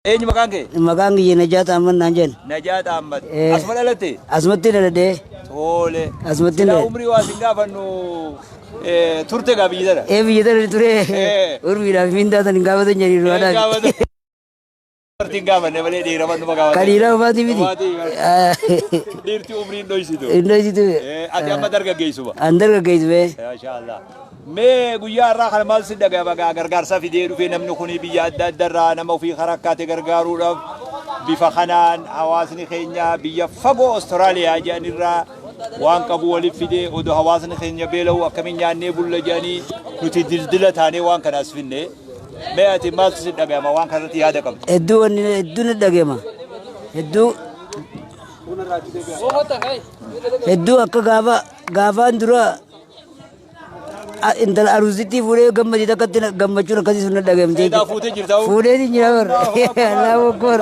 Eenyu maqaan kee? Maqaan kiyya Najaat Ahmad naan jedhan. Najaat Ahmad. Eh. Asuma dhalatte? Asumatti dhaladhee Tole. Asumatti Silaa dhaladhe. umrii waa sin gaafannu turte gaa biyya tana. Biyya tana ture. Eh. Urmiidhaaf mindaa tan hin gaafatan jedhanii Gaafata. du'aadhaaf. Martiin gaafanne malee dhiira numa gaafatan. Kan dhiiraa ufaati miti. Dhiirti umrii hin dhoysitu. Indoositu Ati amma dargaggeessuma. an dargaggeessu bee. Maashaallah. Mee guyyaa irraa kana maal si dhaga'ama gargaarsa fidee dhufee namni kun biyya adda addaarraa nama ofii karakkaate gargaaruudhaaf bifa kanaan hawaasni keenya biyya fagoo Awustiraaliyaa jedhanirraa waan qabu waliif fidee odoo hawaasni keenya beela'u akkamiin nyaannee bulla jedhanii nuti dildila taanee waan kana as finne. Mee ati maal si dhaga'ama waan kanatti yaada qabdu? Hedduu wanni hedduu ni dhaga'ama. Hedduu akka gaafaan dura intala aruusitti fuudhee gammadii takkatti gammachuun akkasii sun dhagahamte. Eedaa fuutee jirta? Fuudheetiin jira bara. Allahu akbar.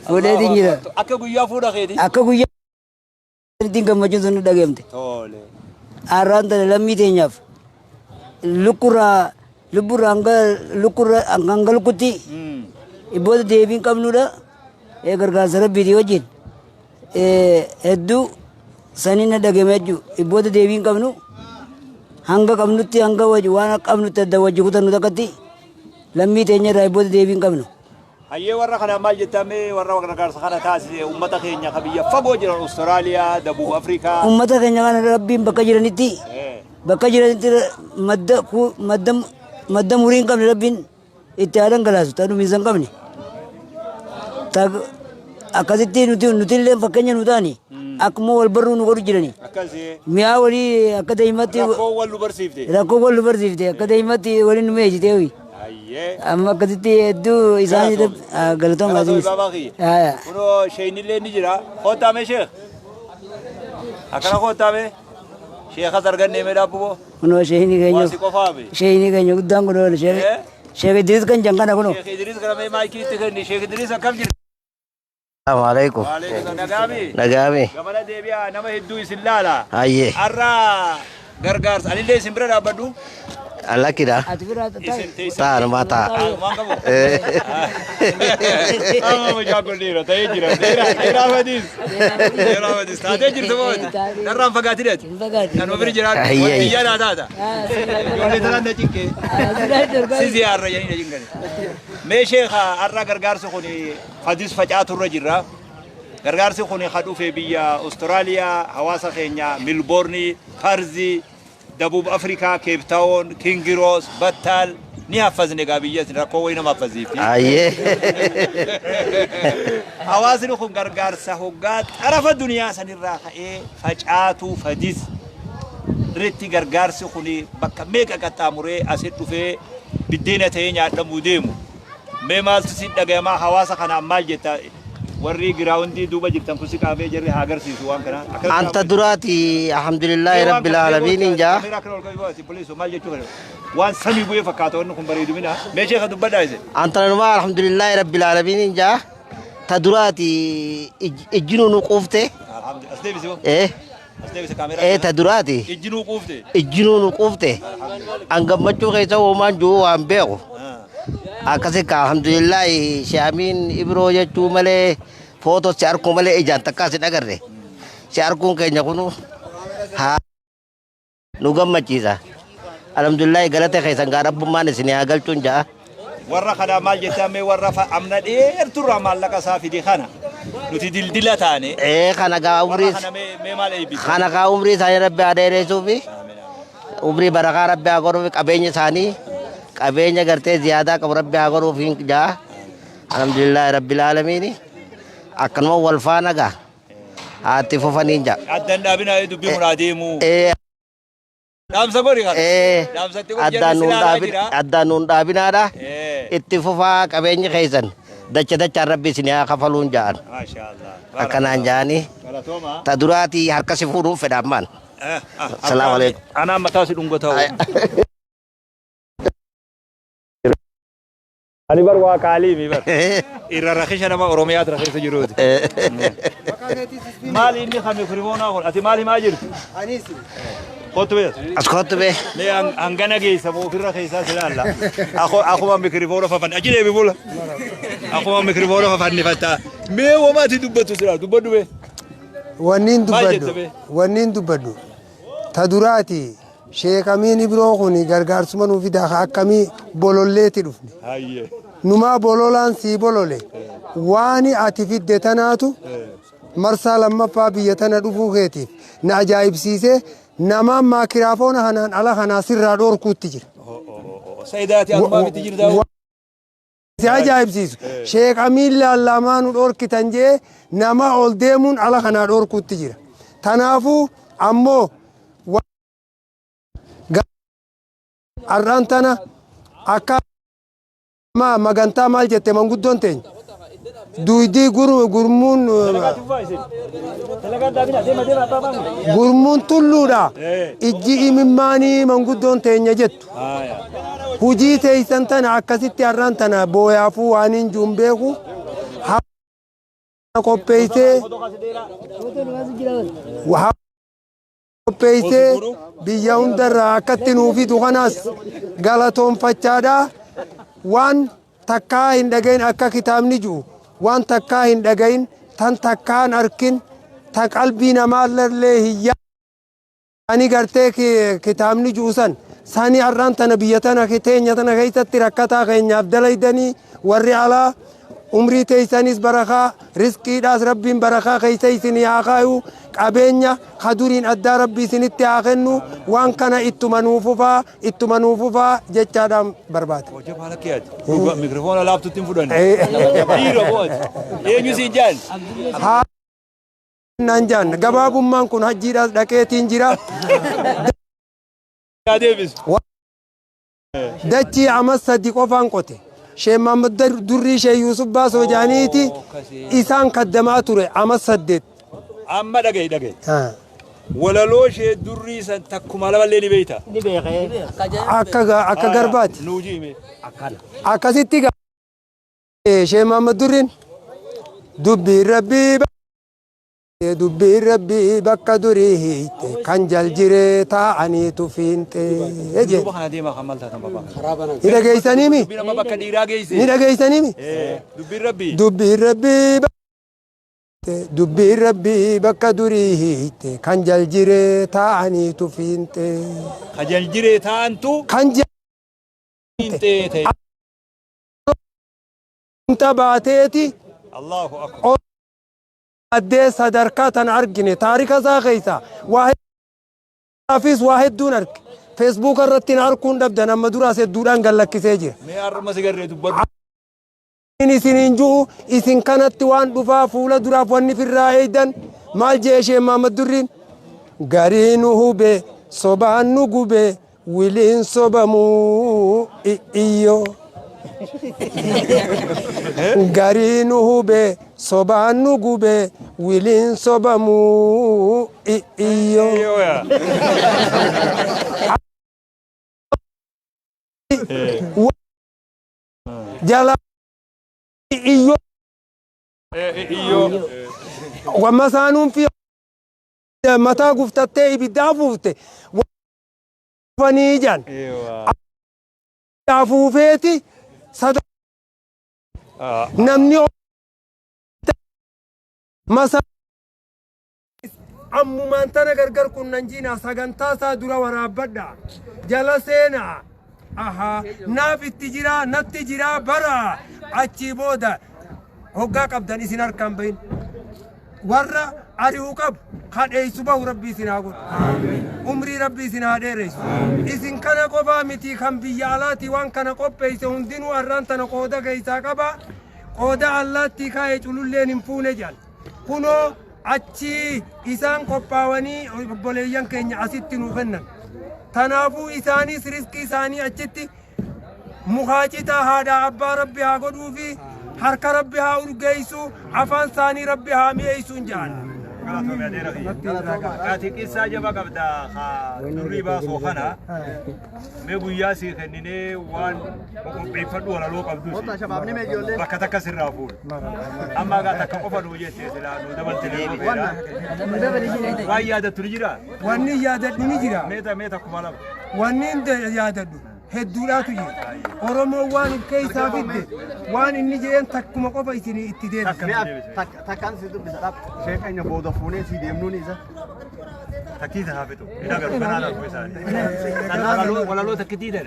Fuudheetiin jira. Akka guyyaa fuudha keeti? Akka guyyaa ittiin gammachuun sun dhagahamte. Tole. Har'aan tana lammii teenyaaf lubburraa hanga lukkutti ibboota deebiin qabnudha. Gargaarsa rabbiitii wajjin hedduu sanii na dhagahame jechuudha. Ibboota deebiin qabnu hanga qabnutti hanga waan qabnutti adda wajji kutannu takkatti lammii teenya irraa ibboota deebiin qabnu. Hayyee warra kana maal jettamee warra gargaarsa kana taasise uummata keenya ka biyya fagoo jiran Awustiraaliyaa, Dabuub Afrikaa. Uummata keenya kana rabbiin bakka jiranitti madda murii hin qabne rabbiin itti haa dhangalaasu ta'uu dhumiinsa hin qabne. Akkasitti nuti illee fakkeenya nu taani akkuma wal barruu nu godhu jirani. Mi'aa walii akka daa'imatti rakkoo wal nu barsiifte. Akka daa'imatti waliin nu meeshitee ho'i. Amma akkasitti hedduu isaan galatooma asinis. Kunoo sheenillee ni jira. Koottaame sheekh. Akkana koottaame. Sheekas argannee mee dhaabbuboo. Kunoo sheekni keenya. Waasi qofaabe. Sheekni keenya guddaan kunoo sheek Idris kan jankana kunoo. Sheek Idris kana mee maayikiitti kenni. Sheek Idris akkam jirti? Assalamualaikum. Waalaikum nagaami. Nagaami. Gabala deebi'aa nama hedduu isin laala. Hayyee. Har'a gargaarsa anillee isin bira dhaabbadhu. Allakidha. Ati biraa Taa'an mataa. Waan qabu. Amma mucaa dhiira ta'ee jira. Dheeraa fadiis. Taatee jirtu mooti. Narraan fagaatiidhaati. Kanuma bira jiraatu. Biyyaa naa taata. Ijoollee tanaan na cinqee. Si ziyaarra jedhanii na cinqani. Mee sheekha har'a gargaarsi kun fadis facaaturra jirra. Gargaarsi kun kan dhufe biyya Awustiraaliyaa hawaasa keenya Milboornii, Parzii, Dabuub Afrikaa, Keep Town, Kingiroos, Battaal ni haffazne gaa biyya rakkoo wayii nama haffaziifi. Hayyee. Hawaasni kun gargaarsa hoggaa xarafa duniyaa sanirraa ka'ee facaatuu fadis irratti gargaarsi kun bakka meeqa qaxxaamuree asitti dhufee biddeena ta'ee nyaadhamuu deemu. Mee maaltu si dhagayamaa hawaasa kanaan maal jetta warri giraawundii duuba jirtan kun si qaamee jirri haa agarsiisu waan kana. Anta duraati alhamdulillahi rabbil alamin inja. Maal jechuu kana waan samii bu'ee fakkaata wanni kun bareedumina. Mee sheekha dubbadhaa ise. Anta numa alhamdulillahi rabbil alamin inja. Ta duraati ijjinu nu quufte. Alhamdulillah. As deebisi moo? As deebisi kaameraa. Ta duraati ijjinuu quufte. ijjinu nu quufte. An gammachuu keessa uumaan jiru waan beeku. Akkasii ka alhamdulillahi Shaamin Ibroo jechuu malee footoo si arguu malee ijaan takkaa si dhagarre. Si arguun keenya kunu haa nu gammachiisa. Alhamdulillahi galata keessan gaa rabbummaan isin haa galchuun ja'a. Warra kana maal jettamee warra amna dheerturraa maallaqa isaa fide kana nuti dildila taane. Kana gaa umrii mee maal eebbisa? kana gaa umrii isaanii rabbi haa dheeressuuf umrii barakaa rabbi haa godhuuf qabeenya isaanii qabeenya gartee ziyaadaa qabu rabbi haa godhuuf hin jaa. Alhamdulillahi rabbil aalamiin akkanuma wal faana gaa haatti fufaniin jaa. Addaan dhaabinaa dubbii muraa deemu. Dhaamsa godhi kana. Dhaamsatti godhi addaan nuun dhaabinaadha. Itti fufaa qabeenya keessan dachaan rabbi isin haa kafaluun ja'an. Akkanaan ja'anii ta duraatii harkasi fuudhuuf fedhaan maan. Salaamu alaikum. Anaan mataa si dhungo ta'u. Ani bar waa kaalii mi bar. Irra rakisha nama Oromiyaat rakisa jiruuti. Maali inni kami firimoonaa kun ati maali maa jirtu? خط بيت أسكت به ليه أنجنا جيسة مو في الرخيصة سلالة أخو ميكروفون ففن أجل بيقول أخو ميكروفون ففن فتا مي وما تدبتو سلالة دبتو به wannin dubbaddu ta duraati sheek amiin ibroo kun gargaarsuma nuuf fidaa akkamii bololleetti dhufne numaa bololaan sii bolole waani ati fidde tanaatu marsaa lammaffaa biyya tana dhufuu keetiif na ajaa'ibsiisee namaan maakiraafoona kanaan ala kanaa sirraa dhoorkuutti jira. Sayidaati ammaa miti jirta. Si ajaa'ibsiisu sheek amiin laallamaa nu dhoorkitan jee nama ol deemuun ala kanaa dhoorkuutti jira. Tanaafuu ammoo har'aan tana akka magantaa maal jette manguddoon teenya duudii gurmuun tulluudha ijji imimmaanii manguddoon teenya jettu hujii teeysan tana akkasitti har'aan tana booyaafuu waan hin juun beeku qopheessee biyya hundarraa akkatti nuu fidu kanaas galatoonfachaadha waan takkaa hin dhagayin akka kitaabni jiru waan takkaa hin dhagayin tan takkaan arkin ta qalbii namaallee hiyyaa ani gartee kitaabni jiru sani har'aan tana biyya tana teenya tana keessatti rakkataa keenyaaf dalaydanii warri alaa umrii teessanis barakaa riskiidhaas rabbiin barakaa keessa isinii haa kaayu qabeenya kaduriin addaa rabbii isinitti haa kennu waan kana ittuma nuufufaa jechaadhaan barbaade. Mikrofoona laaftutti hin fudhanne. Dhiira booti. Eenyu siin jaan? Naan jaan gabaabummaan kun hajjiidhaas dhaqeetiin jira. Dachii amma sadii qofaan qote. Sheekh Mahammad Durrii Sheekh Yuusuf Baasoo jaaniiti isaan kaddamaa ture amma 8. Amma dhagaye. Walaloo Sheekh Durrii san takkuma lamallee ni beeyta. Akka garbaati. Nuujii hime. Akkasitti Sheekh Mahammad Durriin dubbii rabbii bakka durii hiite kan jaljiree taa'aniitu fiinte. Ni dhageessaniimi? Dubbii rabbii bakka durii hiite kan jaljiree taa'aniitu fiinte. Kan jaljiree taa'antu? Kan jaljiree baateeti. Allahu akbar. Addee sadarkaa tan argine taarika isaa keessa waa hedduun arge feesbuuk irratti arguun dhabdan amma duraas hedduudhaan gallakkisee jira. Isiniin jiru isin kanatti waan dhufaa fuula duraaf wanni firraa eeydan maal jee Sheekh Mahammad Durriin garii nu hube sobaan nu gube wiliin sobamuu iyyoo. Garii nu hube sobaan nu gube wiliin sobamuu iyyoo. Jala iyyoo. Wamma saanuun fi mataa guftattee ibiddaa afuufte wafanii jan afuufeeti namni masa ammumaan tana gargar kunnan jiina sagantaa isaa dura waraabbadha jala seenaa naaf itti jira natti jira bara achii booda hoggaa qabdan isin harkaan bahin warra ari'uu qabu kadheessu bahu rabbii isin haa godhu umrii rabbii isin haa dheeressu isin kana qofaa miti kan biyya alaati waan kana qopheesse hundinuu har'aan tana qooda keessaa qaba qooda allaatti kaa'ee cululleen hin fuune jal kunoo achi isaan qophaawanii obboleeyyan keenya asitti nuu kennan tanaafuu isaanis riskii isaanii achitti muhaacitaa haadhaa abbaa rabbi haa godhuu fi harka rabbi haa urgeessu afaan isaanii rabbi haa mi'eessuun jaalladha. قالتهم يا دير أخي قالت قصة جبا قبدا نوري باسو خنا ميبو ياسي خنيني وان بيفدو ولا لو قبدو بكتك سرافون أما قالت كقفل وجهتي سلا ندبل تليبي واي يادة تنجرا واني يادة نجرا ميتا كمالا واني يادة hedduudhaatu jira oromoo waan keeysaa fidde waan inni jeen takkuma qofa isinii itti deebisa takkaan si dubbisa sheekanya booda fuunee si deemnuun isa takkiita haafitu ina garu kanaadha isaanii walaloo takkitiidha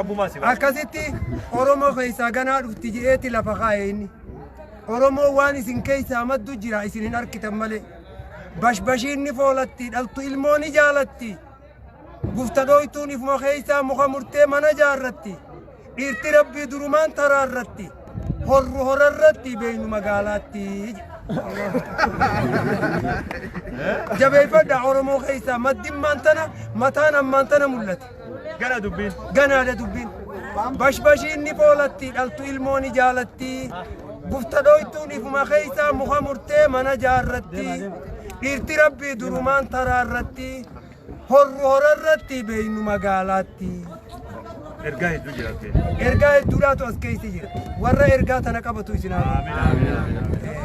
rabbumaa si akkasitti oromoo keeysaa ganaa dhufti je'eeti lafa kaa'e inni oromoo waan isin keeysaa maddu jira isin hin arkitan malee bashbashiinni foolatti dhaltu ilmooni jaalatti gufta dhoytuun ifuma keeysaa muka murtee mana jaarratti dhiirti rabbii durumaan taraarratti horru horarratti beeynu magaalaatti jabeeffadha oromoo keeysaa maddimmaan tana mataan ammaan tana mul'ate ganaadha dubbiin bashbashiinni foolatti dhaltu ilmooni jaalatti gufta dhoytuun ifuma keeysaa muka murtee mana jaarratti dhiirti rabbii durumaan taraarratti horru horarratti beeynu magaalaatti ergaa hedduu jiraate ergaa hedduudhaatu as keessa jira warra ergaa tana qabatu isin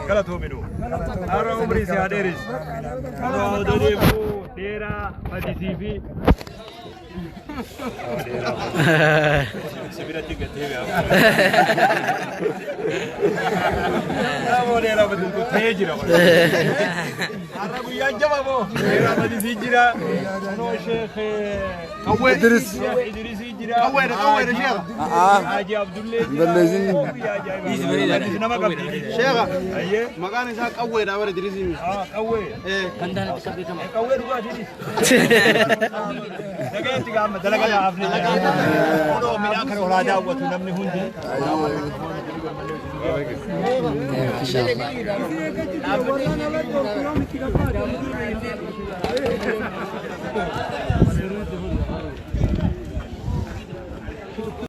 galatoominu har'a umrii si haa dheeris kanoo dedeemuu dheeraa fadisii fi sibiratti gattee namoo dheeraa fadisii ta'ee jira har'a guyyaa jaba moo dheeraa fadisii jira kanoo sheekh qawwee idrisii jira qawwee sheekh Haji Abdullee ballezin nama qabdi sheekh ayyee maqaan isaa qawweedha bara idrisiin qawwee qawwee dhugaatii dhageetti gaama dalagaa yaafne odoo midhaan kana olaa daawwatu namni hundi Inshallah.